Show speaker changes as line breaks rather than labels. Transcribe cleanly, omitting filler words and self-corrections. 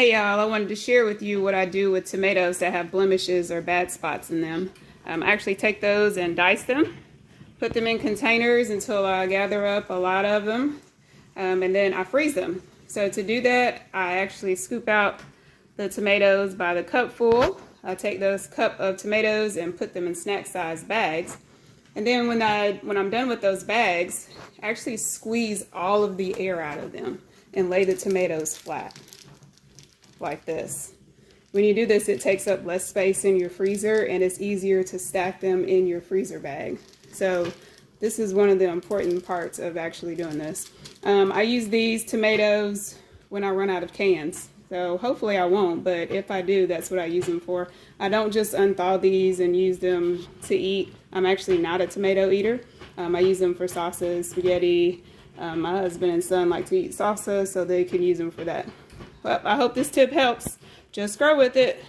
Today, I wanted to share with you what I do with tomatoes that have blemishes or bad spots in them. I actually take those and dice them, put them in containers until I gather up a lot of them, and then I freeze them. So to do that, I actually scoop out the tomatoes by the cupful. I take those cup of tomatoes and put them in snack-sized bags. And then when I'm done with those bags, I actually squeeze all of the air out of them and lay the tomatoes flat, like this. When you do this, it takes up less space in your freezer and it's easier to stack them in your freezer bag. So this is one of the important parts of actually doing this. I use these tomatoes when I run out of cans. So hopefully I won't, but if I do, that's what I use them for. I don't just unthaw these and use them to eat. I'm actually not a tomato eater. I use them for sauces, spaghetti. My husband and son like to eat salsa, so they can use them for that. Well, I hope this tip helps. Just grow with it.